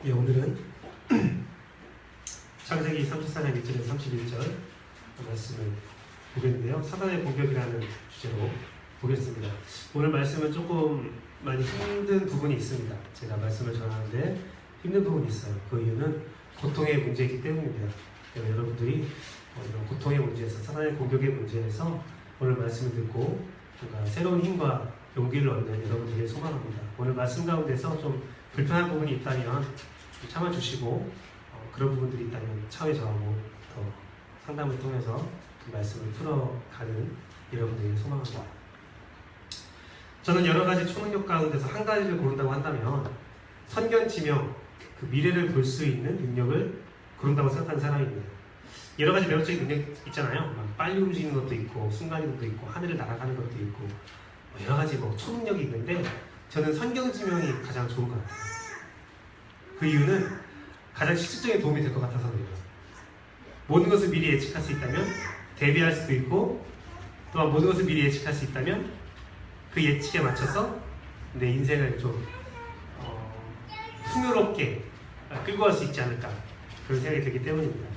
예, 오늘은 창세기 34장 1절에서 31절 말씀을 보겠는데요. 사단의 공격이라는 주제로 보겠습니다. 오늘 말씀은 조금 많이 힘든 부분이 있습니다. 제가 말씀을 전하는데 힘든 부분이 있어요. 그 이유는 고통의 문제이기 때문입니다. 여러분들이 이런 고통의 문제에서, 사단의 공격의 문제에서 오늘 말씀을 듣고 뭔가 새로운 힘과 용기를 얻는 여러분들을 소망합니다. 오늘 말씀 가운데서 좀 불편한 부분이 있다면 참아주시고, 그런 부분들이 있다면 차에 저하고 더 상담을 통해서 그 말씀을 풀어가는 여러분들을 소망합니다. 저는 여러 가지 초능력 가운데서 한 가지를 고른다고 한다면 선견지명, 그 미래를 볼 수 있는 능력을 고른다고 생각하는 사람입니다. 여러 가지 매력적인 능력 있잖아요. 막 빨리 움직이는 것도 있고, 순간이동도 있고, 하늘을 날아가는 것도 있고, 여러 가지 초능력이 있는데 저는 선견지명이 가장 좋은 것 같아요. 그 이유는 가장 실질적인 도움이 될 것 같아서 그래요. 모든 것을 미리 예측할 수 있다면 대비할 수도 있고, 또한 모든 것을 미리 예측할 수 있다면 그 예측에 맞춰서 내 인생을 좀 풍요롭게 끌고 갈 수 있지 않을까, 그런 생각이 들기 때문입니다.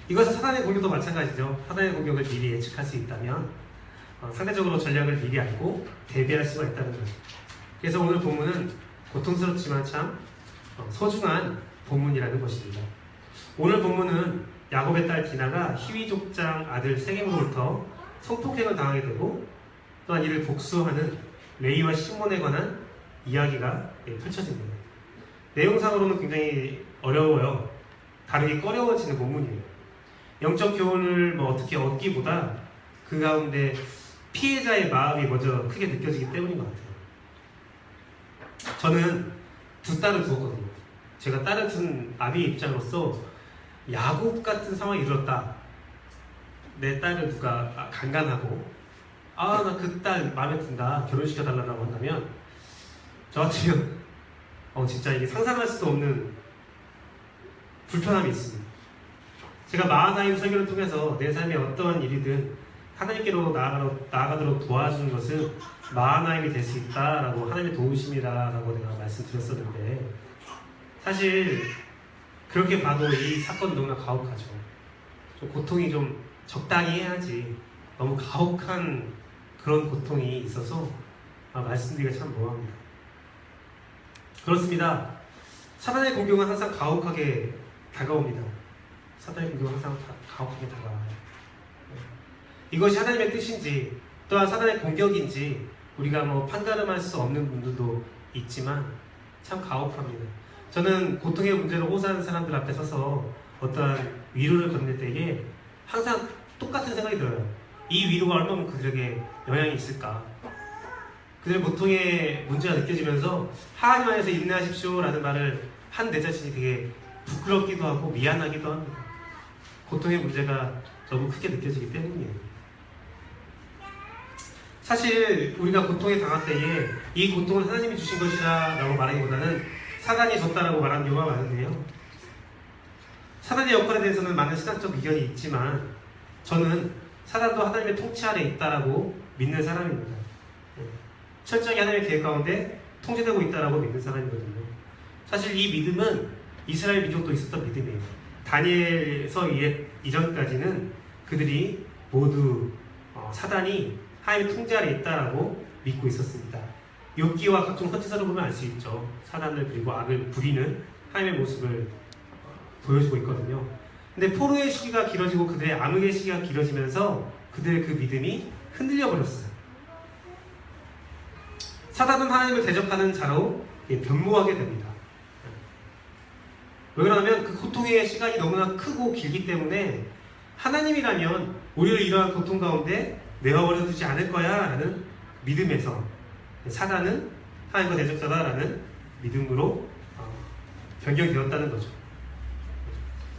이것은 사단의 공격도 마찬가지죠. 사단의 공격을 미리 예측할 수 있다면 상대적으로 전략을 미리 알고 대비할 수가 있다는 거죠. 그래서 오늘 본문은 고통스럽지만 참 소중한 본문이라는 것입니다. 오늘 본문은 야곱의 딸 디나가 히위 족장 아들 세겜으로부터 성폭행을 당하게 되고, 또한 이를 복수하는 레이와 시몬에 관한 이야기가 펼쳐집니다. 내용상으로는 굉장히 어려워요. 다루기 꺼려워지는 본문이에요. 영적 교훈을 어떻게 얻기보다 그 가운데 피해자의 마음이 먼저 크게 느껴지기 때문인 것 같아요. 저는 두 딸을 두었거든요. 제가 딸을 둔 아비의 입장으로서 야곱 같은 상황이 이르렀다. 내 딸을 누가 강간하고 나 그 딸 마음에 든다, 결혼시켜달라고 한다면 저 같으면 진짜 이게 상상할 수도 없는 불편함이 있습니다. 제가 마하나임 설교를 통해서 내 삶에 어떠한 일이든 하나님께로 나아가도록 도와주는 것은 마하나임이 될 수 있다라고, 하나님의 도우심이라고 내가 말씀드렸었는데, 사실 그렇게 봐도 이 사건은 너무나 가혹하죠. 좀 고통이 좀 적당히 해야지 너무 가혹한 그런 고통이 있어서 말씀드리기가 참 모호합니다. 그렇습니다. 사단의 공격은 항상 가혹하게 다가옵니다. 사단의 공격은 항상 가혹하게 다가와요. 이것이 하나님의 뜻인지, 또한 사단의 공격인지 우리가 판가름할 수 없는 분들도 있지만 참 가혹합니다. 저는 고통의 문제로 호소하는 사람들 앞에 서서 어떠한 위로를 건넬 때에 항상 똑같은 생각이 들어요. 이 위로가 얼마나 그들에게 영향이 있을까? 그들의 고통의 문제가 느껴지면서 하나님 안에서 인내하십시오 라는 말을 한 내 자신이 되게 부끄럽기도 하고 미안하기도 합니다. 고통의 문제가 너무 크게 느껴지기 때문이에요. 사실 우리가 고통에 당할 때에 이 고통은 하나님이 주신 것이다 라고 말하기보다는 사단이 줬다라고 말하는 경우가 많은데요. 사단의 역할에 대해서는 많은 신학적 의견이 있지만 저는 사단도 하나님의 통치 아래 있다라고 믿는 사람입니다. 철저히 하나님의 계획 가운데 통제되고 있다라고 믿는 사람이거든요. 사실 이 믿음은 이스라엘 민족도 있었던 믿음이에요. 다니엘서 이전까지는 그들이 모두 사단이 하나님의 통제 아래 있다라고 믿고 있었습니다. 욥기와 각종 선지서를 보면 알 수 있죠. 사단을 그리고 악을 부리는 하나님의 모습을 보여주고 있거든요. 근데 포로의 시기가 길어지고 그들의 암흑의 시기가 길어지면서 그들의 그 믿음이 흔들려 버렸어요. 사단은 하나님을 대적하는 자로 변모하게 됩니다. 왜 그러냐면 그 고통의 시간이 너무나 크고 길기 때문에 하나님이라면 우리를 이러한 고통 가운데 내어버려 두지 않을 거야 라는 믿음에서 사단은 하나님과 대적자다라는 믿음으로 변경되었다는 거죠.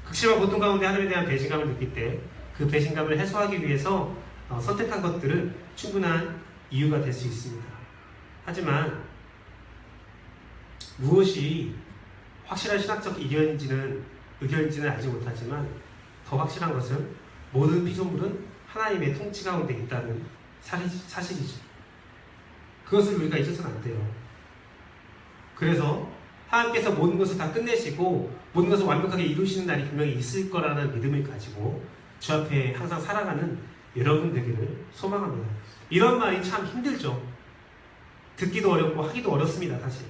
극심한 고통 가운데 하나님에 대한 배신감을 느낄 때 그 배신감을 해소하기 위해서 선택한 것들은 충분한 이유가 될 수 있습니다. 하지만 무엇이 확실한 신학적 의견인지는 알지 못하지만 더 확실한 것은 모든 피조물은 하나님의 통치 가운데 있다는 사실이죠. 그것을 우리가 잊어서는 안 돼요. 그래서 하나님께서 모든 것을 다 끝내시고 모든 것을 완벽하게 이루시는 날이 분명히 있을 거라는 믿음을 가지고 주 앞에 항상 살아가는 여러분 되기를 소망합니다. 이런 말이 참 힘들죠. 듣기도 어렵고 하기도 어렵습니다, 사실.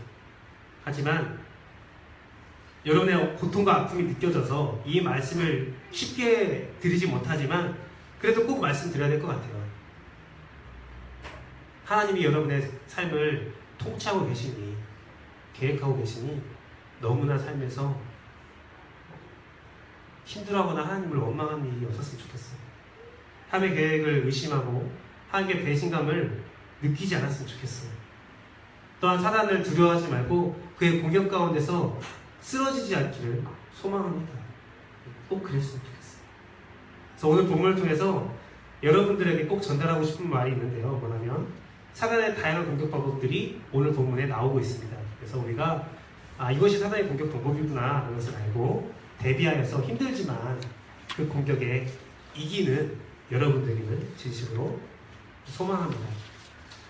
하지만 여러분의 고통과 아픔이 느껴져서 이 말씀을 쉽게 드리지 못하지만 그래도 꼭 말씀드려야 될 것 같아요. 하나님이 여러분의 삶을 통치하고 계시니, 계획하고 계시니 너무나 삶에서 힘들어하거나 하나님을 원망하는 일이 없었으면 좋겠어요. 하나님의 계획을 의심하고 하나님의 배신감을 느끼지 않았으면 좋겠어요. 또한 사단을 두려워하지 말고 그의 공격 가운데서 쓰러지지 않기를 소망합니다. 꼭 그랬으면 좋겠어요. 그래서 오늘 본문을 통해서 여러분들에게 꼭 전달하고 싶은 말이 있는데요. 뭐냐면 사단의 다양한 공격 방법들이 오늘 본문에 나오고 있습니다. 그래서 우리가 이것이 사단의 공격 방법이구나 하는 것을 알고 대비하여서 힘들지만 그 공격에 이기는 여러분 되기를 진심으로 소망합니다.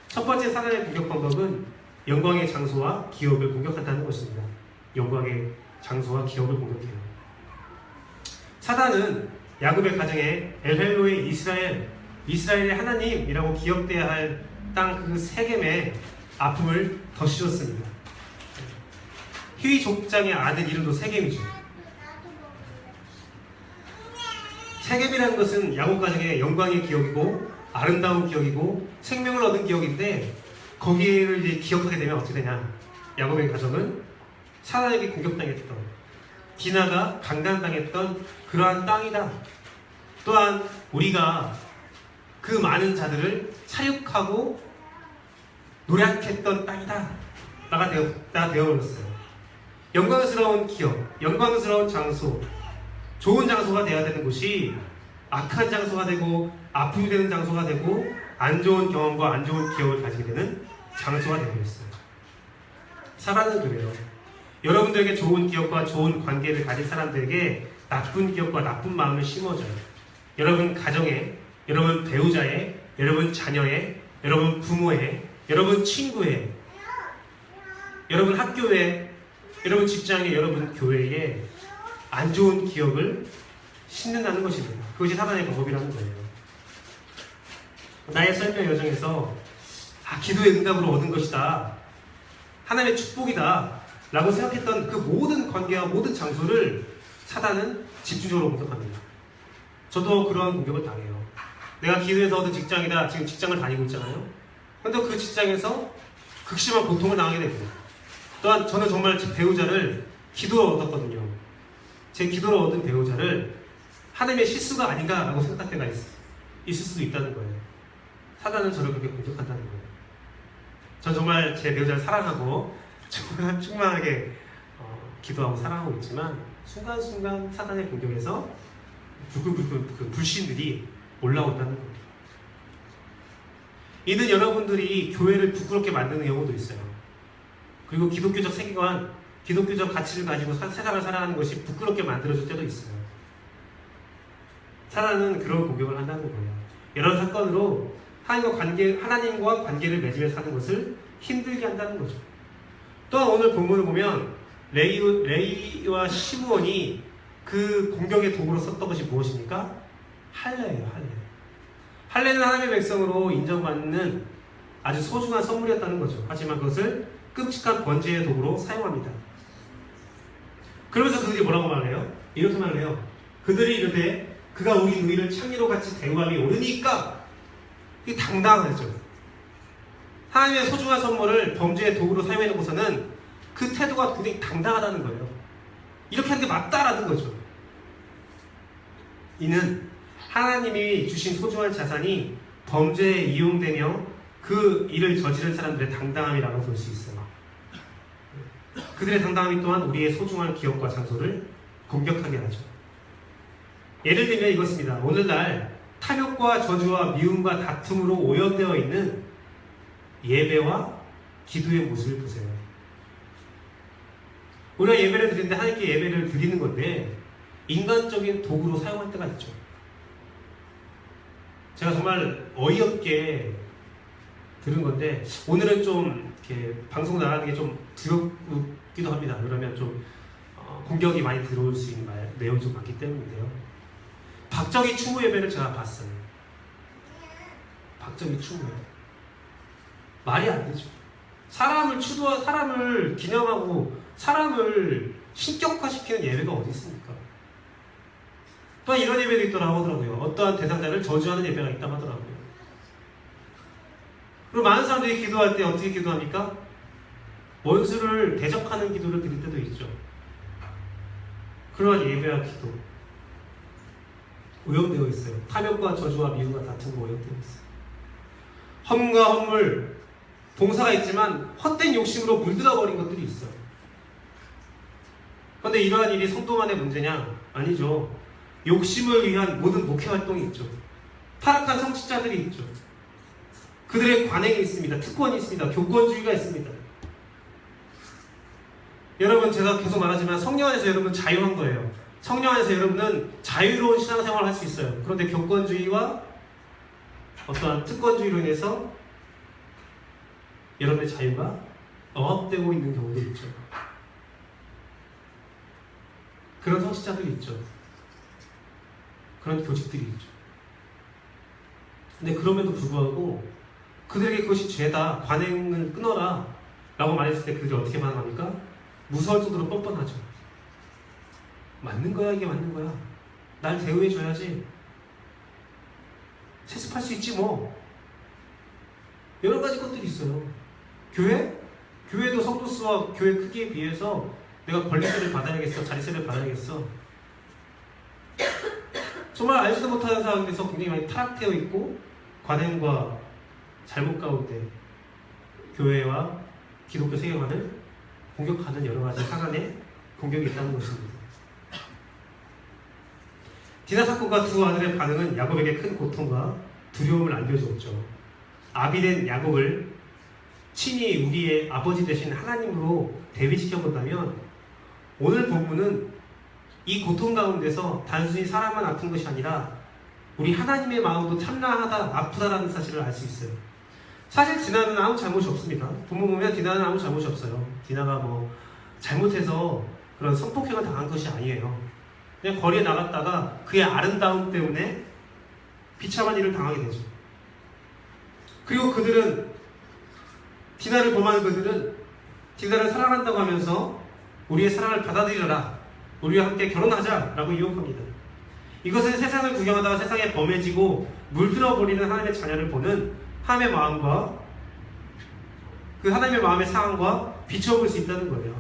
첫 번째 사단의 공격 방법은 영광의 장소와 기업을 공격한다는 것입니다. 영광의 장소와 기업을 공격해요. 사단은 야곱의 가정에 엘헬로의 이스라엘의 하나님이라고 기억돼야 할 땅 그 세겜에 아픔을 더 씌웠습니다. 희위 족장의 아들 이름도 세겜이죠. 세겜이라는 것은 야곱 가정의 영광의 기억이고 아름다운 기억이고 생명을 얻은 기억인데 거기를 이제 기억하게 되면 어떻게 되냐? 야곱의 가정은 사단에게 공격당했던, 디나가 강간당했던 그러한 땅이다. 또한 우리가 그 많은 자들을 사육하고 노력했던 땅이다. 나가 되어버렸어요. 영광스러운 기업, 영광스러운 장소, 좋은 장소가 되어야 되는 곳이 악한 장소가 되고 아픔이 되는 장소가 되고 안 좋은 경험과 안 좋은 기억을 가지게 되는 장소가 되어버렸어요. 사단은 그래요. 여러분들에게 좋은 기억과 좋은 관계를 가진 사람들에게 나쁜 기억과 나쁜 마음을 심어줘요. 여러분 가정에, 여러분 배우자에, 여러분 자녀에, 여러분 부모에, 여러분 친구에, 여러분 학교에, 여러분 직장에, 여러분 교회에 안 좋은 기억을 심는다는 것입니다. 그것이 사단의 방법이라는 거예요. 나의 설명 여정에서 기도의 응답으로 얻은 것이다, 하나님의 축복이다 라고 생각했던 그 모든 관계와 모든 장소를 사단은 집중적으로 공격합니다. 저도 그러한 공격을 당해요. 내가 기도해서 얻은 직장이다. 지금 직장을 다니고 있잖아요. 그런데 그 직장에서 극심한 고통을 당하게 됩니다. 또한 저는 정말 제 배우자를 기도로 얻었거든요. 제 기도로 얻은 배우자를 하나님의 실수가 아닌가라고 생각할 때가 있을 수도 있다는 거예요. 사단은 저를 그렇게 공격한다는 거예요. 전 정말 제 배우자를 사랑하고 충만하게 기도하고 사랑하고 있지만 순간순간 사단의 공격에서 그 불신들이 올라온다는 겁니다. 이는 여러분들이 교회를 부끄럽게 만드는 경우도 있어요. 그리고 기독교적 세계관, 기독교적 가치를 가지고 세상을 살아가는 것이 부끄럽게 만들어질 때도 있어요. 사단은 그런 공격을 한다는 거예요. 이런 사건으로 하나님과 관계를 맺으며 사는 것을 힘들게 한다는 거죠. 또한 오늘 본문을 보면 레이와 시므온이 그 공격의 도구로 썼던 것이 무엇입니까? 할례예요, 할례. 할례는 하나님의 백성으로 인정받는 아주 소중한 선물이었다는 거죠. 하지만 그것을 끔찍한 번제의 도구로 사용합니다. 그러면서 그들이 뭐라고 말해요? 이렇게 말해요. 그들이 이르되 그가 우리 누이를 창리로 같이 대우함이 옳으니까. 이게 당당하죠. 하나님의 소중한 선물을 범죄의 도구로 사용해놓고서는 그 태도가 굉장히 당당하다는 거예요. 이렇게 하는 게 맞다라는 거죠. 이는 하나님이 주신 소중한 자산이 범죄에 이용되며 그 일을 저지른 사람들의 당당함이라고 볼 수 있어요. 그들의 당당함이 또한 우리의 소중한 기업과 장소를 공격하게 하죠. 예를 들면 이것입니다. 오늘날 탐욕과 저주와 미움과 다툼으로 오염되어 있는 예배와 기도의 모습을 보세요. 우리가 예배를 드리는데 하나님께 예배를 드리는 건데 인간적인 도구로 사용할 때가 있죠. 제가 정말 어이없게 들은 건데 오늘은 좀 이렇게 방송 나가는 게 좀 받기도 합니다. 그러면 좀 공격이 많이 들어올 수 있는 내용이 좀 많기 때문인데요. 박정희 추모 예배를 제가 봤어요. 박정희 추모 예배. 말이 안 되죠. 사람을 기념하고 사람을 신격화시키는 예배가 어디 있습니까? 또 이런 예배도 있더라고 하더라고요. 어떠한 대상자를 저주하는 예배가 있다고 하더라고요. 그리고 많은 사람들이 기도할 때 어떻게 기도합니까? 원수를 대적하는 기도를 드릴 때도 있죠. 그러한 예배와 기도 오염되어 있어요. 탐욕과 저주와 미움과 다툼과 오염되어 있어요. 험과 험물, 봉사가 있지만 헛된 욕심으로 물들어 버린 것들이 있어요. 그런데 이러한 일이 성도만의 문제냐? 아니죠. 욕심을 위한 모든 목회 활동이 있죠. 타락한 성직자들이 있죠. 그들의 관행이 있습니다. 특권이 있습니다. 교권주의가 있습니다. 여러분, 제가 계속 말하지만 성령 안에서 여러분은 자유한 거예요. 성령 안에서 여러분은 자유로운 신앙생활을 할 수 있어요. 그런데 교권주의와 어떠한 특권주의로 인해서 여러분의 자유가 억압되고 있는 경우도 있죠. 그런 성직자들이 있죠. 그런 교직들이 있죠. 근데 그럼에도 불구하고 그들에게 그것이 죄다, 관행을 끊어라 라고 말했을 때 그들이 어떻게 반응합니까? 무서울 정도로 뻔뻔하죠. 맞는 거야, 이게 맞는 거야. 날 대우해줘야지. 세습할 수 있지 뭐. 여러 가지 것들이 있어요. 교회? 교회도 성도수와 교회 크기에 비해서 내가 권리세를 받아야겠어, 자리세를 받아야겠어. 정말 알지도 못하는 상황에서 굉장히 많이 타락되어 있고 관행과 잘못 가운데 교회와 기독교 세계관을 공격하는 여러 가지 사단의 공격이 있다는 것입니다. 디나 사건과 두 아들의 반응은 야곱에게 큰 고통과 두려움을 안겨주었죠. 아비된 야곱을 친히 우리의 아버지 되신 하나님으로 대비시켜본다면 오늘 본문은 이 고통 가운데서 단순히 사람만 아픈 것이 아니라 우리 하나님의 마음도 참나하다, 아프다라는 사실을 알 수 있어요. 사실 디나는 아무 잘못이 없습니다. 본문 보면 디나는 아무 잘못이 없어요. 디나가 뭐 잘못해서 그런 성폭행을 당한 것이 아니에요. 그냥 거리에 나갔다가 그의 아름다움 때문에 비참한 일을 당하게 되죠. 그리고 그들은 디나를 범하는 그들은 디나를 사랑한다고 하면서 우리의 사랑을 받아들여라, 우리와 함께 결혼하자 라고 유혹합니다. 이것은 세상을 구경하다가 세상에 범해지고 물들어버리는 하나님의 자녀를 보는 하나님의 마음과 그 하나님의 마음의 상황과 비춰볼 수 있다는 거예요.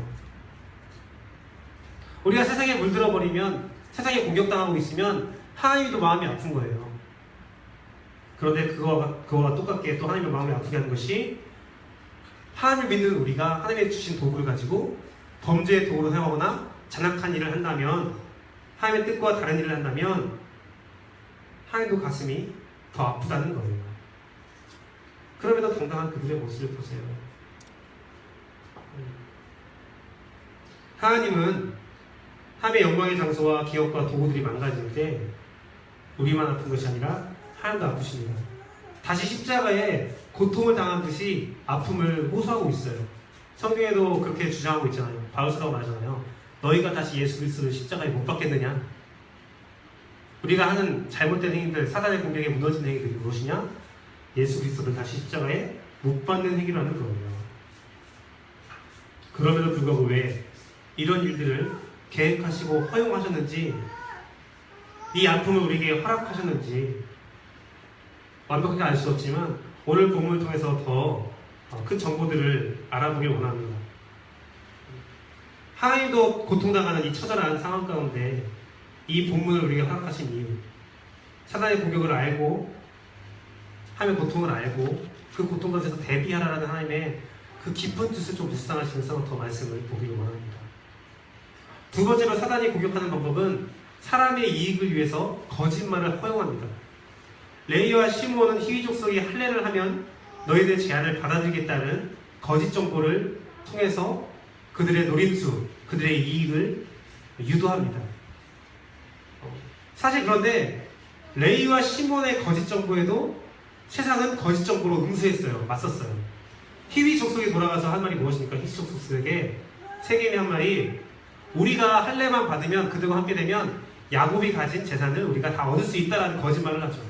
우리가 세상에 물들어버리면, 세상에 공격당하고 있으면 하나님도 마음이 아픈 거예요. 그런데 그거와 똑같게 또 하나님의 마음이 아프게 하는 것이 하나님을 믿는 우리가 하나님의 주신 도구를 가지고 범죄의 도구로 사용하거나 잔악한 일을 한다면, 하나님의 뜻과 다른 일을 한다면 하나님도 가슴이 더 아프다는 거예요. 그럼에도 당당한 그들의 모습을 보세요. 하나님은 하나님의 영광의 장소와 기업과 도구들이 망가질 때 우리만 아픈 것이 아니라 하나님도 아프십니다. 다시 십자가에 고통을 당한 듯이 아픔을 호소하고 있어요. 성경에도 그렇게 주장하고 있잖아요. 바울사도가 말하잖아요. 너희가 다시 예수 그리스도를 십자가에 못 박겠느냐? 우리가 하는 잘못된 행위들, 사단의 공격에 무너진 행위들이 무엇이냐? 예수 그리스도를 다시 십자가에 못 박는 행위라는 거예요. 그럼에도 불구하고 왜 이런 일들을 계획하시고 허용하셨는지, 이 아픔을 우리에게 허락하셨는지 완벽하게 알 수 없지만 오늘 본문을 통해서 더 큰 정보들을 알아보길 원합니다. 하나님도 고통당하는 이 처절한 상황 가운데 이 본문을 우리에게 허락하신 이유, 사단의 공격을 알고 하나님의 고통을 알고 그 고통 가운데서 대비하라는 하나님의 그 깊은 뜻을 좀 묵상하시면서 더 말씀을 보기를 원합니다. 두 번째로 사단이 공격하는 방법은 사람의 이익을 위해서 거짓말을 허용합니다. 레위와 시므온은 희위 족속이 할례를 하면 너희들의 제안을 받아들이겠다는 거짓 정보를 통해서 그들의 노림수, 그들의 이익을 유도합니다. 사실 그런데 레위와 시므온의 거짓 정보에도 세상은 거짓 정보로 응수했어요. 맞섰어요. 희위 족속이 돌아가서 한 말이 무엇입니까? 희위 족속에게 세겜이 한 말이 우리가 할례만 받으면 그들과 함께 되면 야곱이 가진 재산을 우리가 다 얻을 수 있다라는 거짓말을 하죠.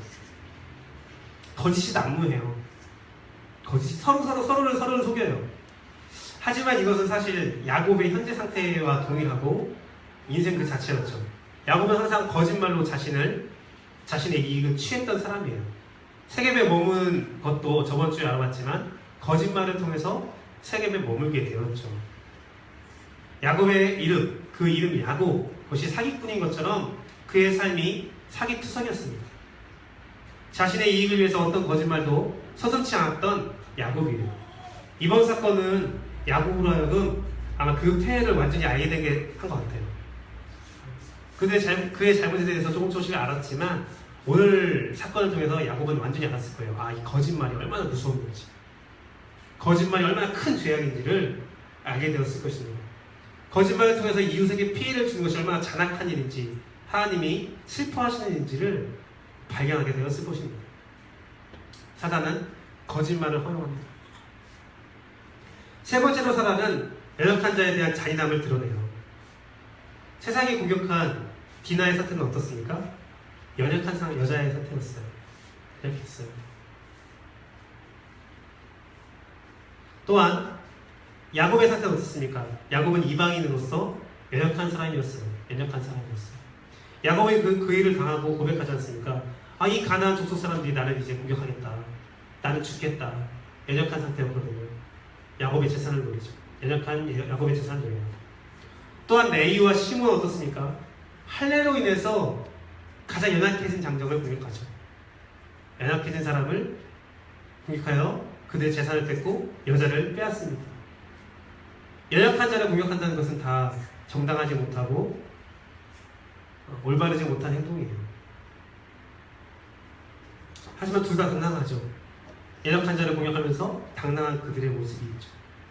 거짓이 난무해요. 거짓이 서로를 속여요. 하지만 이것은 사실 야곱의 현재 상태와 동일하고 인생 그 자체였죠. 야곱은 항상 거짓말로 자신의 이익을 취했던 사람이에요. 세겜에 머문 것도 저번 주에 알아봤지만 거짓말을 통해서 세겜에 머물게 되었죠. 야곱의 이름, 그 이름 야곱, 그것이 사기꾼인 것처럼 그의 삶이 사기투성이었습니다. 자신의 이익을 위해서 어떤 거짓말도 서슴지 않았던 야곱이에요. 이번 사건은 야곱으로 하여금 아마 그 폐해를 완전히 알게 되게 한 것 같아요. 그의 잘못에 대해서 조금씩 알았지만 오늘 사건을 통해서 야곱은 완전히 알았을 거예요. 아, 이 거짓말이 얼마나 무서운 건지, 거짓말이 얼마나 큰 죄악인지를 알게 되었을 것입니다. 거짓말을 통해서 이웃에게 피해를 주는 것이 얼마나 잔악한 일인지, 하나님이 슬퍼하시는 일인지를 발견하게 되었을 것입니다. 사단은 거짓말을 허용합니다. 세 번째로 사단은 연약한 자에 대한 잔인함을 드러내요. 세상이 공격한 디나의 사태는 어떻습니까? 연약한 여자의 사태였어요. 연약했어요. 또한 야곱의 사태는 어떻습니까? 야곱은 이방인으로서 연약한 사람이었어요. 야곱이 그 일을 당하고 고백하지 않습니까? 아, 이 가나안 족속 사람들이 나를 이제 공격하겠다. 나는 죽겠다. 연약한 상태였거든요. 야곱의 재산을 노리죠. 연약한 야곱의 재산을 노려요. 또한 레이와 시몬은 어떻습니까? 할례로 인해서 가장 연약해진 장정을 공격하죠. 연약해진 사람을 공격하여 그들의 재산을 뺏고 여자를 빼앗습니다. 연약한 자를 공격한다는 것은 다 정당하지 못하고 올바르지 못한 행동이에요. 하지만 둘 다 당당하죠. 연약한 자를 공격하면서 당당한 그들의 모습이 있죠.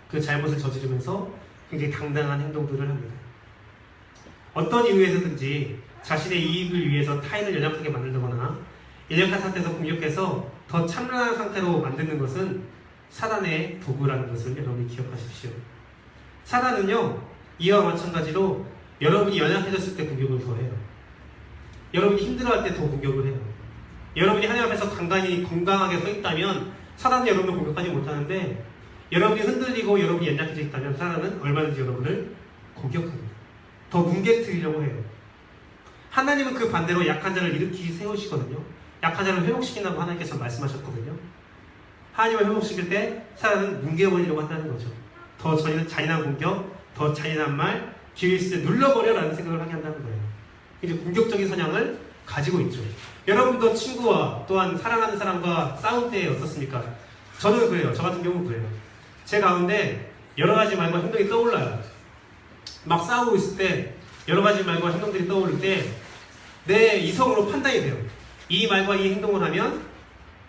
그 잘못을 저지르면서 굉장히 당당한 행동들을 합니다. 어떤 이유에서든지 자신의 이익을 위해서 타인을 연약하게 만들거나 연약한 상태에서 공격해서 더 참신한 상태로 만드는 것은 사단의 도구라는 것을 여러분이 기억하십시오. 사단은요, 이와 마찬가지로 여러분이 연약해졌을 때 공격을 더 해요. 여러분이 힘들어할 때 더 공격을 해요. 여러분이 하나님 앞에서 건강하게 서 있다면 사단은 여러분을 공격하지 못하는데, 여러분이 흔들리고 여러분이 연약해져 있다면 사단은 얼마든지 여러분을 공격합니다. 더 뭉개뜨리려고 해요. 하나님은 그 반대로 약한 자를 일으키시 세우시거든요. 약한 자를 회복시킨다고 하나님께서 말씀하셨거든요. 하나님을 회복시킬 때 사단은 뭉개버리려고 한다는 거죠. 더 잔인한 공격, 더 잔인한 말, 기회 있을 때 눌러버려라는 생각을 하게 한다는 거예요. 이제 공격적인 성향을 가지고 있죠. 여러분도 친구와 또한 사랑하는 사람과 싸울 때 어떻습니까? 저는 그래요. 저 같은 경우는 그래요. 제 가운데 여러 가지 말과 행동이 떠올라요. 막 싸우고 있을 때 여러 가지 말과 행동들이 떠오를 때 내 이성으로 판단이 돼요. 이 말과 이 행동을 하면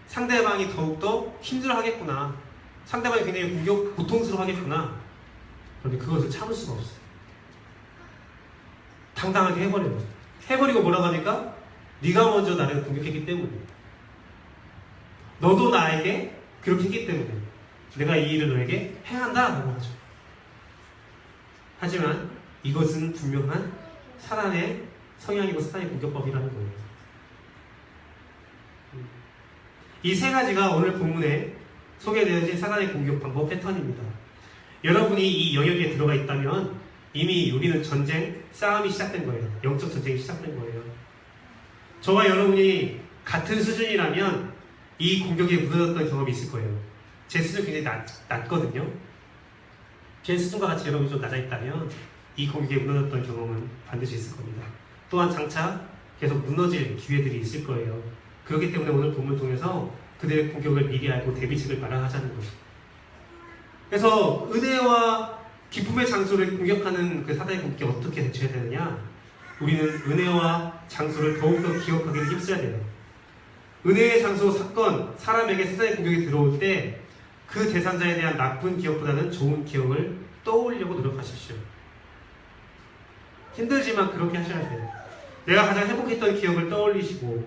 상대방이 더욱더 힘들어하겠구나. 상대방이 굉장히 고통스러워하겠구나. 그런데 그것을 참을 수가 없어요. 당당하게 해버려요. 해버리고 뭐라고 하니까 네가 먼저 나를 공격했기 때문에, 너도 나에게 그렇게 했기 때문에 내가 이 일을 너에게 행한다 라고 하죠. 하지만 이것은 분명한 사단의 성향이고 사단의 공격법이라는 거예요. 이 세 가지가 오늘 본문에 소개되어진 사단의 공격 방법 패턴입니다. 여러분이 이 영역에 들어가 있다면 이미 우리는 싸움이 시작된 거예요. 영적 전쟁이 시작된 거예요. 저와 여러분이 같은 수준이라면 이 공격에 무너졌던 경험이 있을 거예요. 제 수준이 굉장히 낮거든요. 제 수준과 같이 여러분이 좀 낮아 있다면 이 공격에 무너졌던 경험은 반드시 있을 겁니다. 또한 장차 계속 무너질 기회들이 있을 거예요. 그렇기 때문에 오늘 본문을 통해서 그들의 공격을 미리 알고 대비책을 마련하자는 거죠. 그래서 은혜와 기쁨의 장소를 공격하는 그 사단의 공격에 어떻게 대처해야 되느냐? 우리는 은혜와 장소를 더욱더 기억하기를 힘써야 돼요. 은혜의 장소, 사건, 사람에게 사단의 공격이 들어올 때 그 대상자에 대한 나쁜 기억보다는 좋은 기억을 떠올리려고 노력하십시오. 힘들지만 그렇게 하셔야 돼요. 내가 가장 행복했던 기억을 떠올리시고,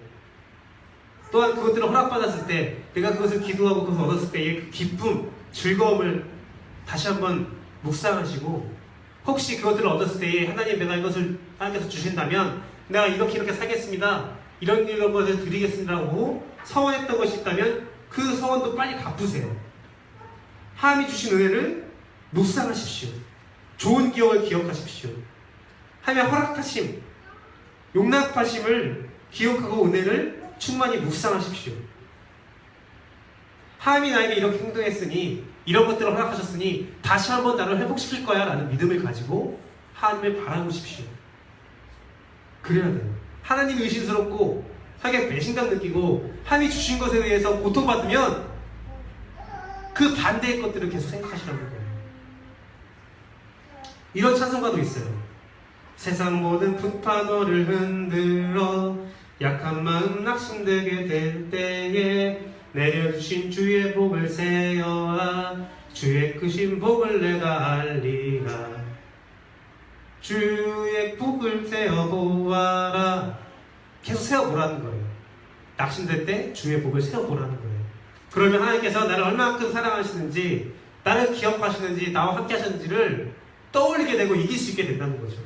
또한 그것들을 허락받았을 때, 내가 그것을 기도하고 그것을 얻었을 때의 그 기쁨, 즐거움을 다시 한번 묵상하시고 혹시 그것들을 얻었을 때에 하나님 내가 이것을 하나님께서 주신다면 내가 이렇게 살겠습니다. 이런 것을 드리겠습니다라고 서원했던 것이 있다면 그 서원도 빨리 갚으세요. 하나님이 주신 은혜를 묵상하십시오. 좋은 기억을 기억하십시오. 하나님의 허락하심, 용납하심을 기억하고 은혜를 충만히 묵상하십시오. 하나님이 나에게 이렇게 행동했으니 이런 것들을 허락하셨으니 다시 한번 나를 회복시킬 거야 라는 믿음을 가지고 하나님을 바라보십시오. 그래야 돼요. 하나님이 의심스럽고 하나님께 배신감 느끼고 하나님이 주신 것에 의해서 고통받으면 그 반대의 것들을 계속 생각하시라는 거예요. 이런 찬송가도 있어요. 세상 모든 풍파 너를 흔들어 약한 마음 낙심되게 될 때에 내려주신 주의 복을 세어라 주의 크신 복을 내가 알리라 주의 복을 세어보아라. 계속 세어보라는 거예요. 낙심될 때 주의 복을 세어보라는 거예요. 그러면 하나님께서 나를 얼마만큼 사랑하시는지 나를 기억하시는지 나와 함께 하셨는지를 떠올리게 되고 이길 수 있게 된다는 거죠.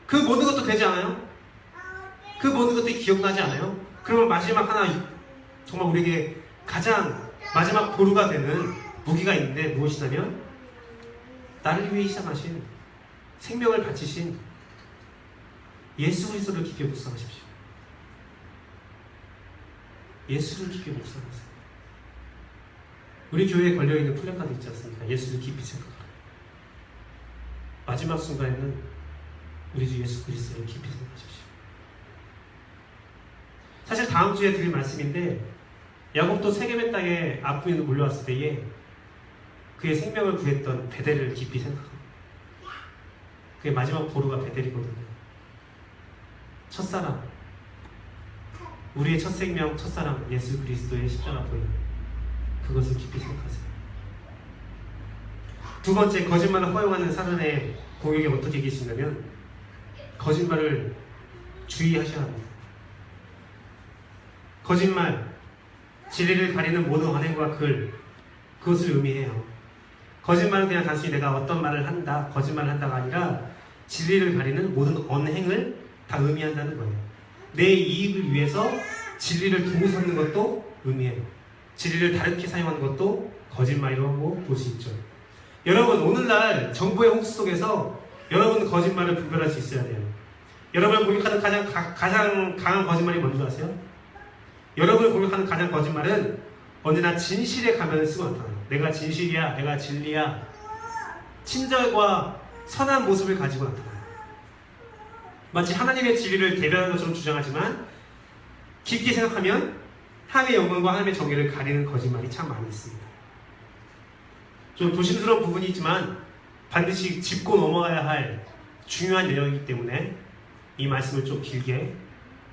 그 모든 것도 되지 않아요? 그 모든 것들이 기억나지 않아요? 그러면 마지막 하나 정말 우리에게 가장 마지막 보루가 되는 무기가 있는데 무엇이냐면 나를 위해 희생하신 생명을 바치신 예수 그리스도를 깊이 묵상하십시오. 예수를 깊이 묵상하세요. 우리 교회에 걸려있는 플래카드 있지 않습니까? 예수를 깊이 생각하라. 마지막 순간에는 우리 주 예수 그리스도를 깊이 생각하십시오. 사실 다음 주에 드릴 말씀인데 야곱도 세겜의 땅에 아픔이 몰려왔을 때에 그의 생명을 구했던 베델을 깊이 생각합니다. 그의 마지막 보루가 베델이거든요. 첫사랑, 우리의 첫 생명, 첫사랑 예수 그리스도의 십자가 보임, 그것을 깊이 생각하세요. 두 번째, 거짓말을 허용하는 사단의 공격이 어떻게 계시냐면 거짓말을 주의하셔야 합니다. 거짓말, 진리를 가리는 모든 언행과 글, 그것을 의미해요. 거짓말은 그냥 단순히 내가 어떤 말을 한다, 거짓말을 한다가 아니라 진리를 가리는 모든 언행을 다 의미한다는 거예요. 내 이익을 위해서 진리를 두고 사는 것도 의미해요. 진리를 다르게 사용하는 것도 거짓말이라고 볼 수 있죠. 여러분, 오늘날 정보의 홍수 속에서 여러분 거짓말을 분별할 수 있어야 돼요. 여러분을 공격하는 가장 강한 거짓말이 뭔지 아세요? 여러분을 공격하는 가장 거짓말은 언제나 진실의 가면을 쓰고 나타나요. 내가 진실이야, 내가 진리야. 친절과 선한 모습을 가지고 나타나요. 마치 하나님의 진리를 대변하는 것처럼 주장하지만 깊게 생각하면 하나님의 영광과 하나님의 정의를 가리는 거짓말이 참 많이 있습니다. 좀 조심스러운 부분이 있지만 반드시 짚고 넘어가야 할 중요한 내용이기 때문에 이 말씀을 좀 길게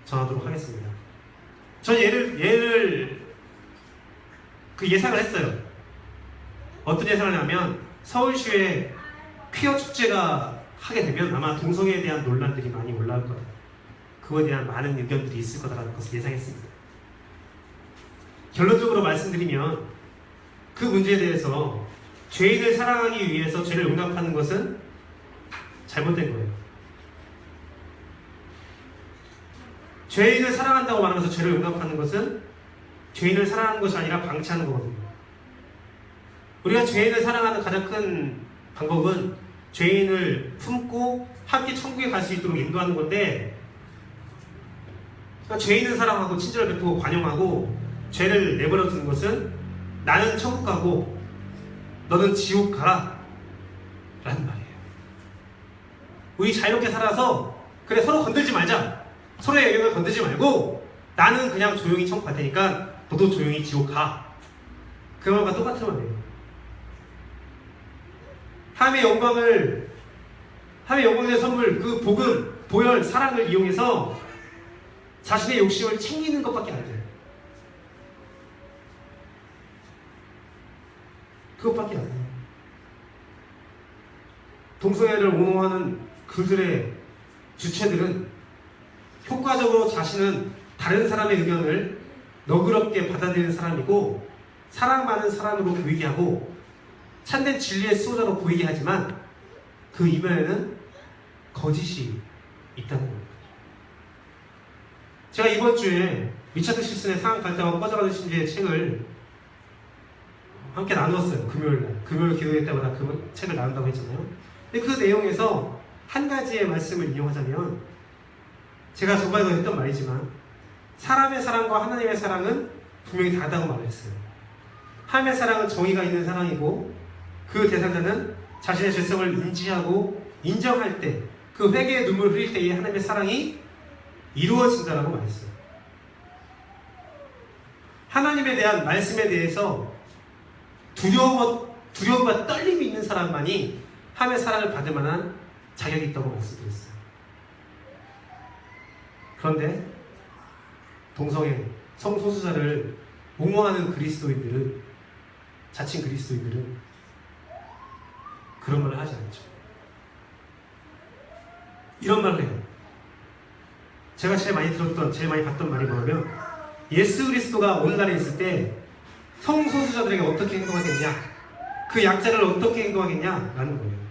전하도록 하겠습니다. 전 예를 예상을 했어요. 어떤 예상을 하냐면 서울시에 퀴어 축제가 하게 되면 아마 동성애에 대한 논란들이 많이 올라올 거다. 그거에 대한 많은 의견들이 있을 거다라는 것을 예상했습니다. 결론적으로 말씀드리면 그 문제에 대해서 죄인을 사랑하기 위해서 죄를 용납하는 것은 잘못된 거예요. 죄인을 사랑한다고 말하면서 죄를 용납하는 것은 죄인을 사랑하는 것이 아니라 방치하는 거거든요. 우리가 죄인을 사랑하는 가장 큰 방법은 죄인을 품고 함께 천국에 갈 수 있도록 인도하는 건데, 그러니까 죄인을 사랑하고 친절을 베푸고 관용하고 죄를 내버려 두는 것은 나는 천국 가고 너는 지옥 가라 라는 말이에요. 우리 자유롭게 살아서 그래 서로 건들지 말자, 서로의 영역을 건들지 말고 나는 그냥 조용히 천국 갈 테니까 너도 조용히 지옥 가. 그 말과 똑같은 말이에요. 하나님의 영광의 선물, 그 복음, 보혈, 사랑을 이용해서 자신의 욕심을 챙기는 것밖에 안 돼요. 그것밖에 안 돼요. 동성애를 옹호하는 그들의 주체들은 효과적으로 자신은 다른 사람의 의견을 너그럽게 받아들이는 사람이고 사랑 많은 사람으로 보이게 하고 참된 진리의 수호자로 보이게 하지만 그 이면에는 거짓이 있다는 겁니다. 제가 이번 주에 리차드 실슨의 상한 갈등하고 꺼져가는 신비의 책을 함께 나누었어요. 금요일 기도회 때마다 그 책을 나눈다고 했잖아요. 근데 그 내용에서 한 가지의 말씀을 인용하자면, 제가 저번에도 했던 말이지만 사람의 사랑과 하나님의 사랑은 분명히 다르다고 말했어요. 하나님의 사랑은 정의가 있는 사랑이고, 그 대상자는 자신의 죄성을 인지하고 인정할 때, 그 회개의 눈물을 흘릴 때에 하나님의 사랑이 이루어진다라고 말했어요. 하나님에 대한 말씀에 대해서 두려움과 떨림이 있는 사람만이 하나님의 사랑을 받을 만한 자격이 있다고 말씀드렸어요. 그런데 동성애, 성소수자를 옹호하는 그리스도인들은, 자칭 그리스도인들은 그런 말을 하지 않죠. 이런 말을 해요. 제가 제일 많이 봤던 말이 뭐냐면, 예수 그리스도가 오늘날에 있을 때 성소수자들에게 어떻게 행동하겠냐, 그 약자를 어떻게 행동하겠냐 라는 거예요.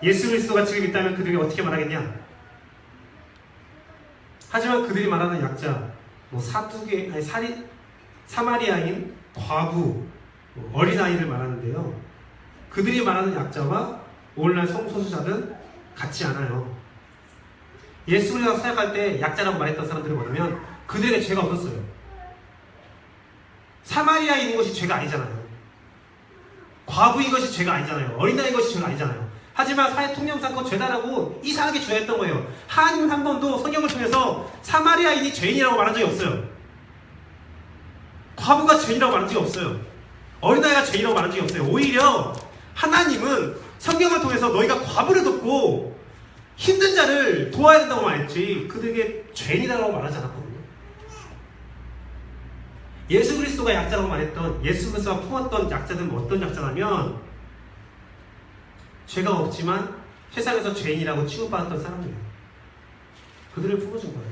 예수 그리스도가 지금 있다면 그들이 어떻게 말하겠냐. 하지만 그들이 말하는 약자, 사마리아인, 과부, 어린아이를 말하는데요, 그들이 말하는 약자와 오늘날 성소수자는 같지 않아요. 예수 그리스도가 사역할 때 약자라고 말했던 사람들은 뭐냐면 그들에게 죄가 없었어요. 사마리아인 것이 죄가 아니잖아요. 과부인 것이 죄가 아니잖아요. 어린아이인 것이 죄가 아니잖아요. 하지만 사회 통념상 그건 죄다라고 이상하게 주장했던 거예요. 하나님은 한 번도 성경을 통해서 사마리아인이 죄인이라고 말한 적이 없어요. 과부가 죄인이라고 말한 적이 없어요. 어린아이가 죄인이라고 말한 적이 없어요. 오히려 하나님은 성경을 통해서 너희가 과부를 돕고 힘든 자를 도와야 된다고 말했지, 그들에게 죄인이라고 말하지 않았거든요. 예수 그리스도가 약자라고 말했던, 예수 그리스도가 품었던 약자들은 어떤 약자라면 죄가 없지만 세상에서 죄인이라고 취급받았던 사람이에요. 그들을 품어준 거예요.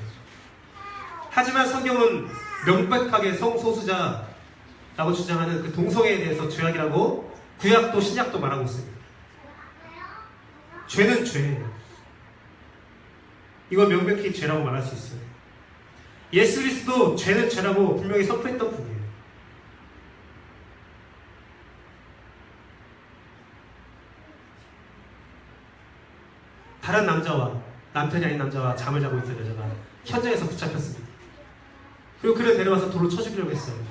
하지만 성경은 명백하게 성소수자라고 주장하는 그 동성애에 대해서 죄악이라고 구약도 신약도 말하고 있습니다. 죄는 죄예요. 이건 명백히 죄라고 말할 수 있어요. 예수 그리스도 죄는 죄라고 분명히 선포했던 분이에요. 다른 남자와, 남편이 아닌 남자와 잠을 자고 있던 여자가 현장에서 붙잡혔습니다. 그리고 그를 데려와서 돌로 쳐 죽이려고 했어요.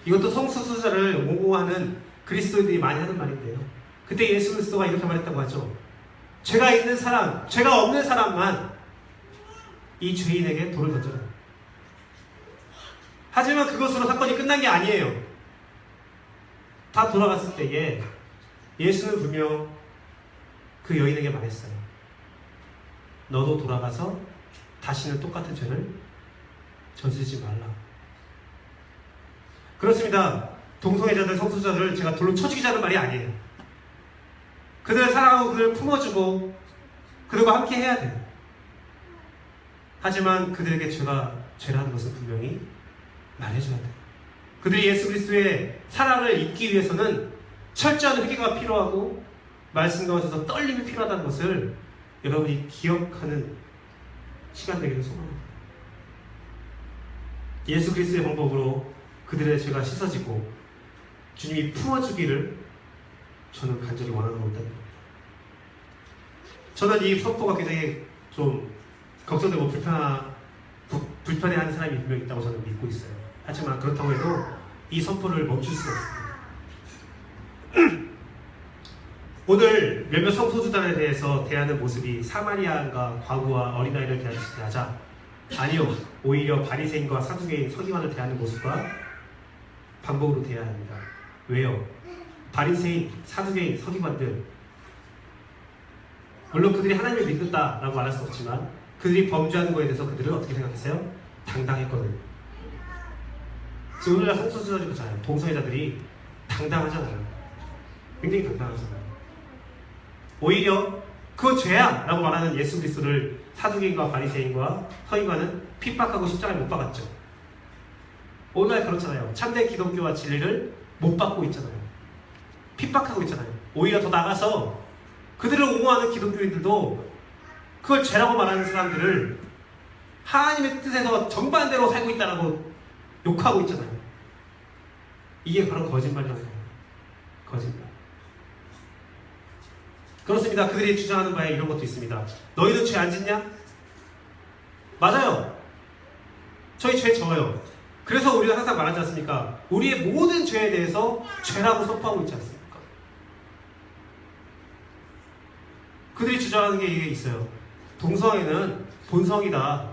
이것도 성소수자를 옹호하는 그리스도인들이 많이 하는 말인데요, 그때 예수 그리스도가 이렇게 말했다고 하죠. 죄가 있는 사람, 죄가 없는 사람만 이 죄인에게 돌을 던져라. 하지만 그것으로 사건이 끝난 게 아니에요. 다 돌아갔을 때에 예수는 분명 그 여인에게 말했어요. 너도 돌아가서 다시는 똑같은 죄를 저지르지 말라. 그렇습니다. 동성애자들, 성소수자들을 제가 돌로 쳐 죽이자는 말이 아니에요. 그들을 사랑하고 그들을 품어주고 그들과 함께 해야 돼요. 하지만 그들에게 죄라는 것은 분명히 말해줘야 돼요. 그들이 예수 그리스도의 사랑을 입기 위해서는 철저한 회개가 필요하고 말씀 가운데서 떨림이 필요하다는 것을 여러분이 기억하는 시간 되기를 소망합니다. 예수 그리스도의 방법으로 그들의 죄가 씻어지고 주님이 품어주기를 저는 간절히 원하는 겁니다. 저는 이 선포가 굉장히 좀 걱정되고 불편해하는 사람이 분명히 있다고 저는 믿고 있어요. 하지만 그렇다고 해도 이 선포를 멈출 수가 없습니다. 오늘 몇몇 성소수자에 대해서 대하는 모습이 사마리아인과 과부와 어린아이를 대하자, 아니요, 오히려 바리새인과 사두개인, 서기관을 대하는 모습과 방법으로 대해야 합니다. 왜요? 바리새인, 사두개인, 서기관들, 물론 그들이 하나님을 믿는다라고 말할 수 없지만 그들이 범죄하는 것에 대해서 그들은 어떻게 생각했어요? 당당했거든요. 지금 오늘날 성소수자들이 그렇잖아요. 동성애자들이 당당하잖아요. 굉장히 당당하잖아요. 오히려 그건 죄야 라고 말하는 예수 그리스도를 사두개인과 바리새인과 서기관은 핍박하고 십자가에 못 박았죠. 오늘날 그렇잖아요. 참된 기독교와 진리를 못 받고 있잖아요. 핍박하고 있잖아요. 오히려 더 나가서 그들을 옹호하는 기독교인들도 그걸 죄라고 말하는 사람들을 하나님의 뜻에서 정반대로 살고 있다고 욕하고 있잖아요. 이게 바로 거짓말이라는 거예요. 거짓말. 그렇습니다. 그들이 주장하는 바에 이런 것도 있습니다. 너희는 죄 안 짓냐? 맞아요. 저희 죄 져요. 그래서 우리가 항상 말하지 않습니까? 우리의 모든 죄에 대해서 죄라고 선포하고 있지 않습니까? 그들이 주장하는 게 이게 있어요. 동성애는 본성이다.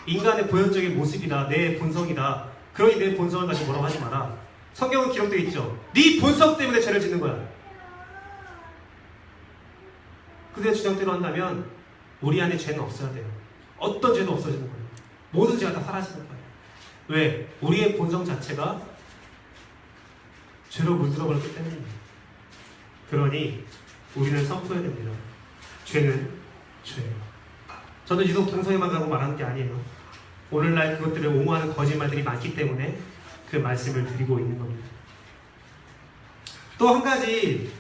인간의 본연적인 모습이다. 내 본성이다. 그러니 내 본성을 다시 뭐라고 하지 마라. 성경은 기록되어 있죠. 네 본성 때문에 죄를 짓는 거야. 그들의 주장대로 한다면 우리 안에 죄는 없어야 돼요. 어떤 죄도 없어지는 거예요. 모든 죄가 다 사라지는 거예요. 왜? 우리의 본성 자체가 죄로 물들어 버렸기 때문입니다. 그러니 우리는 선포해야 됩니다. 죄는 죄예요. 저는 유독 동성애만 가고 말하는 게 아니에요. 오늘날 그것들을 옹호하는 거짓말들이 많기 때문에 그 말씀을 드리고 있는 겁니다. 또 한 가지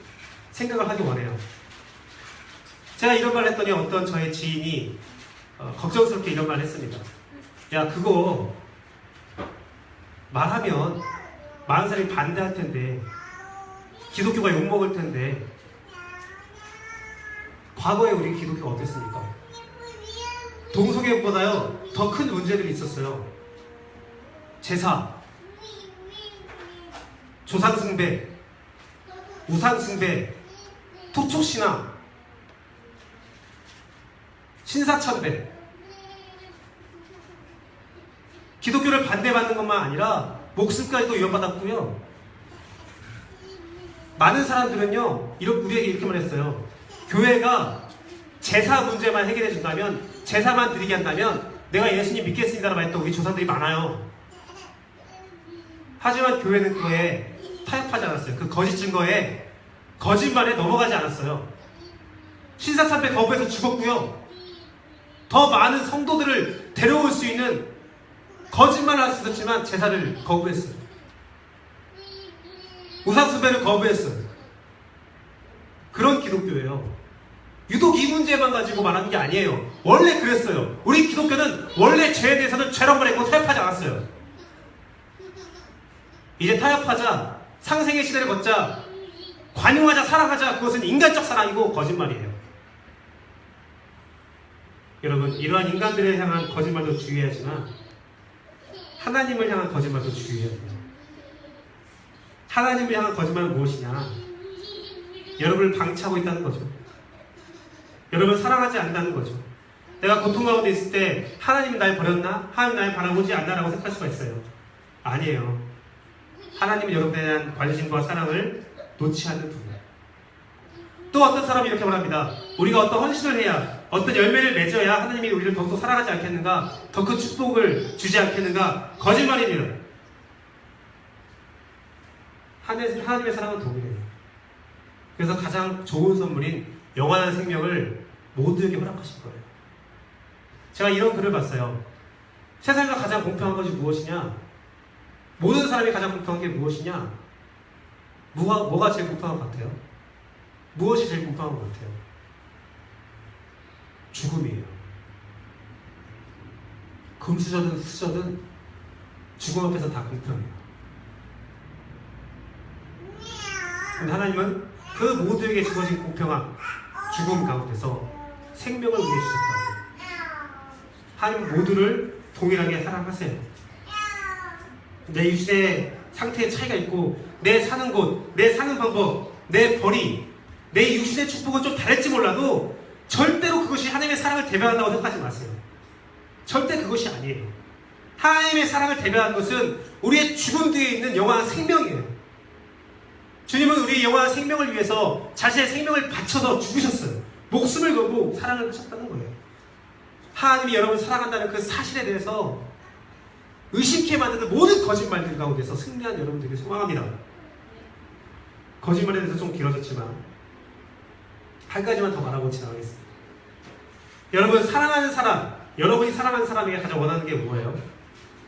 생각을 하기 원해요. 제가 이런 말을 했더니 어떤 저의 지인이 걱정스럽게 이런 말을 했습니다. 야, 그거 말하면 많은 사람이 반대할 텐데, 기독교가 욕먹을 텐데, 과거에 우리 기독교가 어땠습니까? 동성애보다요 더 큰 문제들이 있었어요. 제사, 조상숭배, 우상숭배, 토촉신앙, 신사참배. 기독교를 반대받는 것만 아니라 목숨까지도 위협받았고요. 많은 사람들은요 우리에게 이렇게 말했어요. 교회가 제사 문제만 해결해 준다면, 제사만 드리게 한다면 내가 예수님 믿겠습니다라고 했던 우리 조상들이 많아요. 하지만 교회는 그거에 타협하지 않았어요. 그 거짓 증거에, 거짓말에 넘어가지 않았어요. 신사참배 거부해서 죽었고요. 더 많은 성도들을 데려올 수 있는 거짓말을 할 수 있었지만 제사를 거부했어요. 우상숭배를 거부했어요. 그런 기독교예요. 유독 이 문제만 가지고 말하는 게 아니에요. 원래 그랬어요. 우리 기독교는 원래 죄에 대해서는 죄라고 말했고 타협하지 않았어요. 이제 타협하자, 상생의 시대를 걷자, 관용하자, 사랑하자, 그것은 인간적 사랑이고 거짓말이에요. 여러분, 이러한 인간들을 향한 거짓말도 주의하지만 하나님을 향한 거짓말도 주의해야 돼요. 하나님을 향한 거짓말은 무엇이냐? 여러분을 방치하고 있다는 거죠. 여러분을 사랑하지 않는다는 거죠. 내가 고통 가운데 있을 때 하나님은 날 버렸나? 하나님 날 바라보지 않나라고 생각할 수가 있어요. 아니에요. 하나님은 여러분에 대한 관심과 사랑을 놓지 않는 분이에요. 또 어떤 사람이 이렇게 말합니다. 우리가 어떤 헌신을 해야, 어떤 열매를 맺어야 하나님이 우리를 더욱더 사랑하지 않겠는가? 더 큰 축복을 주지 않겠는가? 거짓말입니다. 하나님의 사랑은 동일해요. 그래서 가장 좋은 선물인 영원한 생명을 모두에게 허락하실 거예요. 제가 이런 글을 봤어요. 세상에서 가장 공평한 것이 무엇이냐? 모든 사람이 가장 공평한 게 무엇이냐? 뭐가 제일 공평한 것 같아요? 무엇이 제일 공평한 것 같아요? 죽음이에요. 금수저든 수저든 죽음 앞에서 다 공평해요. 근데 하나님은 그 모두에게 주어진 공평한 죽음 가운데서 생명을 위해 주셨다고. 하나님 모두를 동일하게 사랑하세요. 내 육신의 상태에 차이가 있고, 내 사는 곳, 내 사는 방법, 내 벌이, 내 육신의 축복은 좀 다를지 몰라도 절대로 그것이 하나님의 사랑을 대변한다고 생각하지 마세요. 절대 그것이 아니에요. 하나님의 사랑을 대변하는 것은 우리의 죽음 뒤에 있는 영원한 생명이에요. 주님은 우리의 영원한 생명을 위해서 자신의 생명을 바쳐서 죽으셨어요. 목숨을 걸고 사랑을 하셨다는 거예요. 하나님이 여러분을 사랑한다는 그 사실에 대해서 의심케 만드는 모든 거짓말들 가운데서 승리한 여러분들이 소망합니다. 거짓말에 대해서 좀 길어졌지만 한 가지만 더 말하고 지나가겠습니다. 여러분, 사랑하는 사람, 여러분이 사랑하는 사람에게 가장 원하는 게 뭐예요?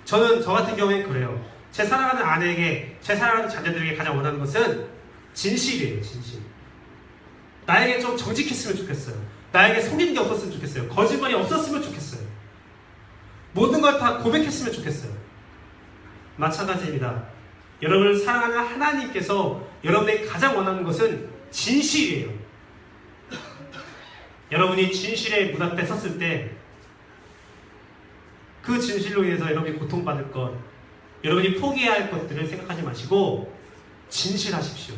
저는 저 같은 경우엔 그래요. 제 사랑하는 아내에게, 제 사랑하는 자녀들에게 가장 원하는 것은 진실이에요. 진실. 나에게 좀 정직했으면 좋겠어요. 나에게 속이는 게 없었으면 좋겠어요. 거짓말이 없었으면 좋겠어요. 모든 걸 다 고백했으면 좋겠어요. 마찬가지입니다. 여러분을 사랑하는 하나님께서 여러분에게 가장 원하는 것은 진실이에요. 여러분이 진실의 문 앞에 섰을 때 그 진실로 인해서 여러분이 고통받을 것, 여러분이 포기해야 할 것들을 생각하지 마시고 진실하십시오.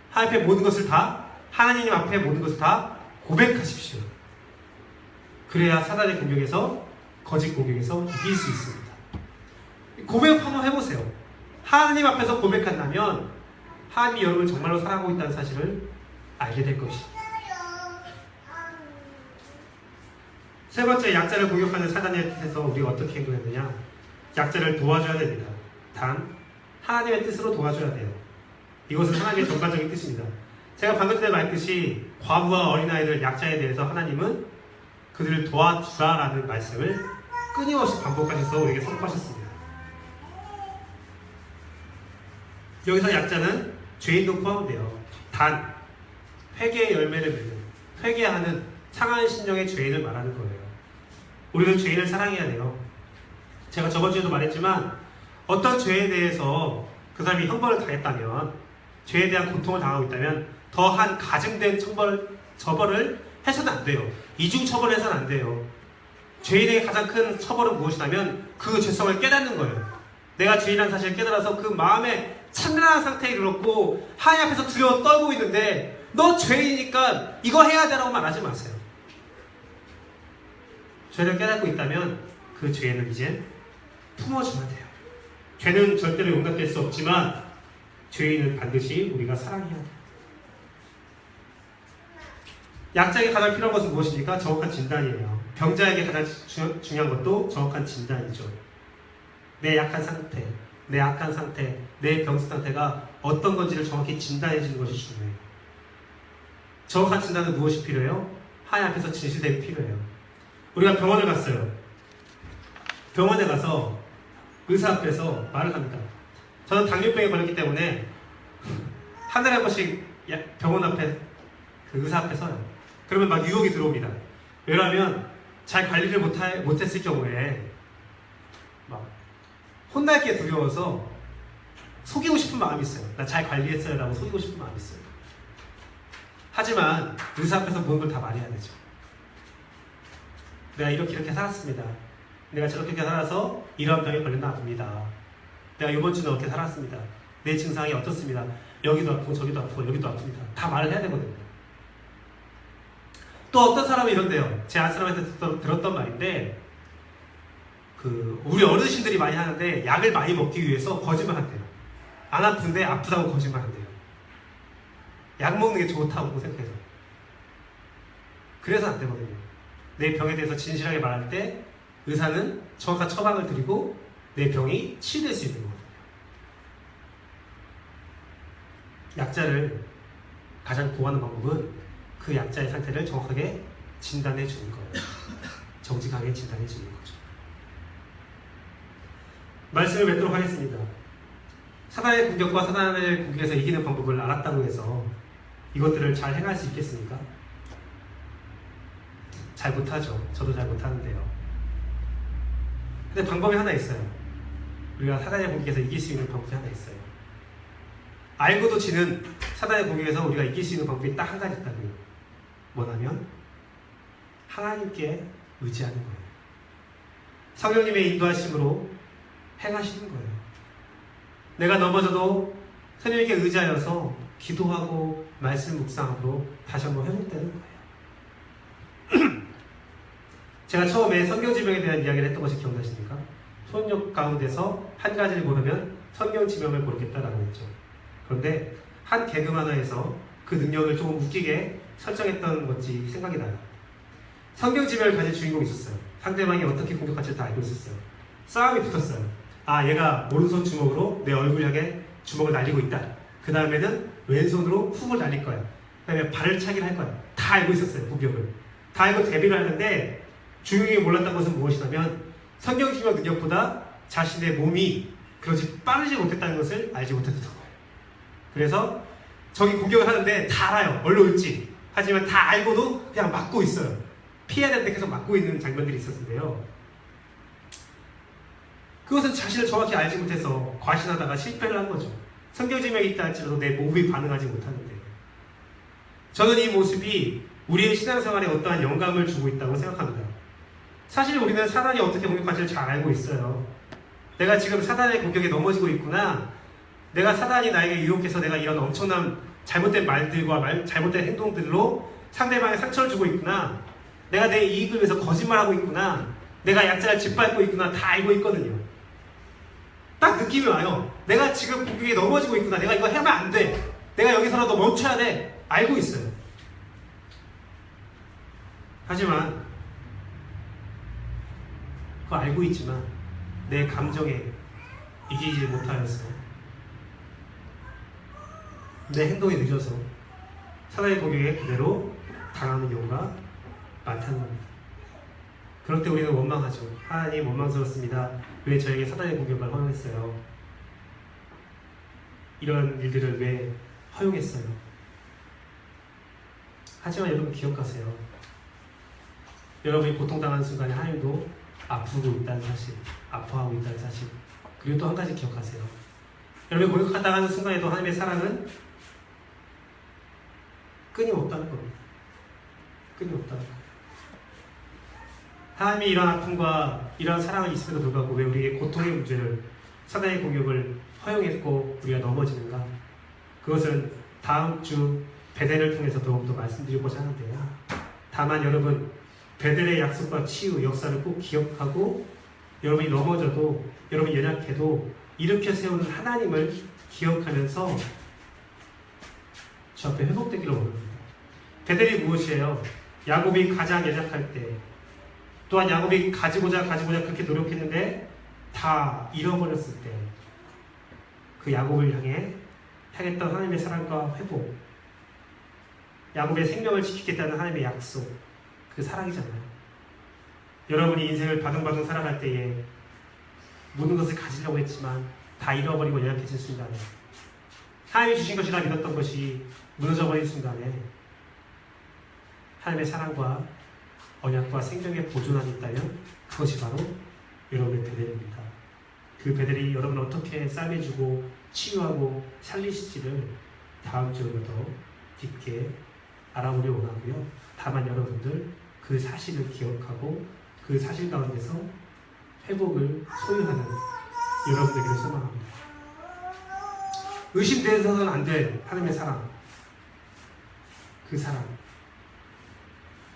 하나님 앞에 모든 것을 다, 하나님 앞에 모든 것을 다 고백하십시오. 그래야 사단의 공격에서, 거짓 공격에서 이길 수 있습니다. 고백 한번 해보세요. 하나님 앞에서 고백한다면 하나님이 여러분을 정말로 사랑하고 있다는 사실을 알게 될 것입니다. 세 번째, 약자를 공격하는 사단의 뜻에서 우리가 어떻게 행동했느냐? 약자를 도와줘야 됩니다. 단 하나님의 뜻으로 도와줘야 돼요. 이것은 하나님의 전반적인 뜻입니다. 제가 방금 전에 말했듯이 과부와 어린아이들, 약자에 대해서 하나님은 그들을 도와주라라는 말씀을 끊임없이 반복하셔서 우리에게 선포하셨습니다. 여기서 약자는 죄인도 포함돼요. 단 회개의 열매를 맺는, 회개하는 상한 심령의 죄인을 말하는 거예요. 우리는 죄인을 사랑해야 돼요. 제가 저번 주에도 말했지만 어떤 죄에 대해서 그 사람이 형벌을 당했다면, 죄에 대한 고통을 당하고 있다면 더한 가증된 처벌을 해서는 안 돼요. 이중 처벌을 해서는 안 돼요. 죄인에게 가장 큰 처벌은 무엇이냐면 그 죄성을 깨닫는 거예요. 내가 죄인이라는 사실을 깨달아서 그 마음의 찬란한 상태에 이르렀고 하나님 앞에서 두려워 떨고 있는데 너 죄인이니까 이거 해야 되라고 말하지 마세요. 죄를 깨닫고 있다면 그 죄는 이제 품어줘야 돼요. 죄는 절대로 용납될 수 없지만 죄인은 반드시 우리가 사랑해야 돼요. 약자에게 가장 필요한 것은 무엇입니까? 정확한 진단이에요. 병자에게 가장 중요한 것도 정확한 진단이죠. 내 약한 상태, 내 악한 상태, 내 병 상태가 어떤 건지를 정확히 진단해 주는 것이 중요해요. 정확한 진단은 무엇이 필요해요? 하나님 앞에서 진실됨이 필요해요. 우리가 병원을 갔어요. 병원에 가서 의사 앞에서 말을 합니다. 저는 당뇨병에 걸렸기 때문에 한 달에 한 번씩 병원 앞에 그 의사 앞에 서요. 그러면 막 유혹이 들어옵니다. 왜냐하면 잘 관리를 못했을 경우에 막 혼날 게 두려워서 속이고 싶은 마음이 있어요. 나 잘 관리했어요 라고 속이고 싶은 마음이 있어요. 하지만 의사 앞에서 모든 걸 다 말해야 되죠. 내가 이렇게 살았습니다. 내가 저렇게 살아서 이러한 병에 걸렸나 봅니다. 내가 이번 주는 어떻게 살았습니다. 내 증상이 어떻습니다. 여기도 아프고 저기도 아프고 여기도 아픕니다. 다 말을 해야 되거든요. 또 어떤 사람이 이런데요. 제 아는 사람한테 들었던 말인데 우리 어르신들이 많이 하는데 약을 많이 먹기 위해서 거짓말한대요. 안 아픈데 아프다고 거짓말한대요. 약 먹는 게 좋다고 생각해서. 그래서 안 되거든요. 내 병에 대해서 진실하게 말할 때 의사는 정확한 처방을 드리고 내 병이 치유될 수 있는 거거든요. 약자를 가장 구하는 방법은 그 약자의 상태를 정확하게 진단해 주는 거예요. 정직하게 진단해 주는 거죠. 말씀을 맺도록 하겠습니다. 사단의 공격과 사단의 공격에서 이기는 방법을 알았다고 해서 이것들을 잘 행할 수 있겠습니까? 잘 못하죠. 저도 잘 못하는데요. 근데 방법이 하나 있어요. 우리가 사단의 공격에서 이길 수 있는 방법이 하나 있어요. 알고도 지는 사단의 공격에서 우리가 이길 수 있는 방법이 딱 한 가지 있다고요. 뭐냐면 하나님께 의지하는 거예요. 성령님의 인도하심으로 행하시는 거예요. 내가 넘어져도 성령님께 의지하여서 기도하고 말씀 묵상으로 다시 한번 회복되는 거예요. 제가 처음에 성경지명에 대한 이야기를 했던 것이 기억나십니까? 소원력 가운데서 한 가지를 고르면 성경지명을 고르겠다라고 했죠. 그런데 한 개그 만화에서 그 능력을 조금 웃기게 설정했던 건지 생각이 나요. 성경지명을 가진 주인공이 있었어요. 상대방이 어떻게 공격할지 다 알고 있었어요. 싸움이 붙었어요. 아, 얘가 오른손 주먹으로 내 얼굴 향해 주먹을 날리고 있다. 그 다음에는 왼손으로 훅을 날릴 거야. 그 다음에 발을 차기를 할 거야. 다 알고 있었어요. 공격을. 다 알고 대비를 하는데 주인공이 몰랐던 것은 무엇이냐면 성경지명 능력보다 자신의 몸이 그렇게 빠르지 못했다는 것을 알지 못했던 거예요. 그래서 적이 공격을 하는데 다 알아요. 얼로 올지. 하지만 다 알고도 그냥 막고 있어요. 피해야 되는데 계속 막고 있는 장면들이 있었는데요. 그것은 자신을 정확히 알지 못해서 과신하다가 실패를 한 거죠. 성경 지명이 있다 할지라도 내 몸이 반응하지 못하는데, 저는 이 모습이 우리의 신앙생활에 어떠한 영감을 주고 있다고 생각합니다. 사실 우리는 사단이 어떻게 공격할지를 잘 알고 있어요. 내가 지금 사단의 공격에 넘어지고 있구나. 내가 사단이 나에게 유혹해서 내가 이런 엄청난 잘못된 말들과 잘못된 행동들로 상대방에 상처를 주고 있구나. 내가 내 이익을 위해서 거짓말하고 있구나. 내가 약자를 짓밟고 있구나. 다 알고 있거든요. 딱 느낌이 와요. 내가 지금 공격에 넘어지고 있구나. 내가 이거 하면 안 돼. 내가 여기서라도 멈춰야 돼. 알고 있어요. 하지만 그거 알고 있지만 내 감정에 이기지 못하여서 내 행동이 늦어서 사단의 공격에 그대로 당하는 경우가 많다는 겁니다. 그럴 때 우리는 원망하죠. 하나님 원망스럽습니다. 왜 저에게 사단의 공격을 허용했어요? 이런 일들을 왜 허용했어요? 하지만 여러분 기억하세요. 여러분이 고통당하는 순간에 하나님도 아프고 있다는 사실, 아파하고 있다는 사실, 그리고 또 한 가지 기억하세요. 여러분이 공격당하는 순간에도 하나님의 사랑은 끊임없다는 겁니다. 끊임없다는 겁니다. 하나님이 이런 아픔과 이런 사랑을 있음에도 불구하고 왜 우리의 고통의 문제를, 사단의 공격을 허용했고 우리가 넘어지는가? 그것은 다음 주 베델을 통해서 더욱더 말씀드리고자 하는데요. 다만 여러분, 베델의 약속과 치유 역사를 꼭 기억하고, 여러분이 넘어져도, 여러분이 연약해도 일으켜 세우는 하나님을 기억하면서 주 앞에 회복되기를 원합니다. 베델이 무엇이에요? 야곱이 가장 연약할 때, 또한 야곱이 가지고자 그렇게 노력했는데 다 잃어버렸을 때, 그 야곱을 향했던 하나님의 사랑과 회복, 야곱의 생명을 지키겠다는 하나님의 약속, 그 사랑이잖아요. 여러분이 인생을 바둥바둥 살아갈 때에 모든 것을 가지려고 했지만 다 잃어버리고 연약해진 순간에, 하나님이 주신 것이라 믿었던 것이 무너져버린 순간에 하나님의 사랑과 언약과 생명의 보존함이 있다면 그것이 바로 여러분의 베델입니다. 그 베델이 여러분을 어떻게 싸매주고 치유하고 살리실지를 다음 주에 더 깊게 알아보려 원하고요. 다만 여러분들 그 사실을 기억하고 그 사실 가운데서 회복을 소유하는 여러분들에게 소망합니다. 의심되어서는 안 될 하나님의 사랑, 그 사랑,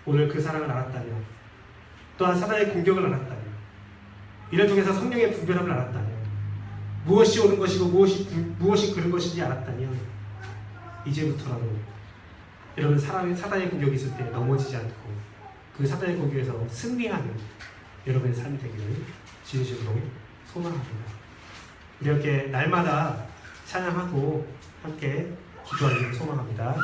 오늘 그 사랑을 알았다면, 또한 사단의 공격을 알았다면, 이를 통해서 성령의 분별함을 알았다면, 무엇이 옳은 것이고 무엇이 그른 것인지 알았다면, 이제부터라도 여러분 사단의 공격이 있을 때 넘어지지 않고 그 사단의 공격에서 승리하는 여러분의 삶이 되기를 진심으로 소망합니다. 이렇게 날마다 찬양하고 함께 기도하기를 소망합니다.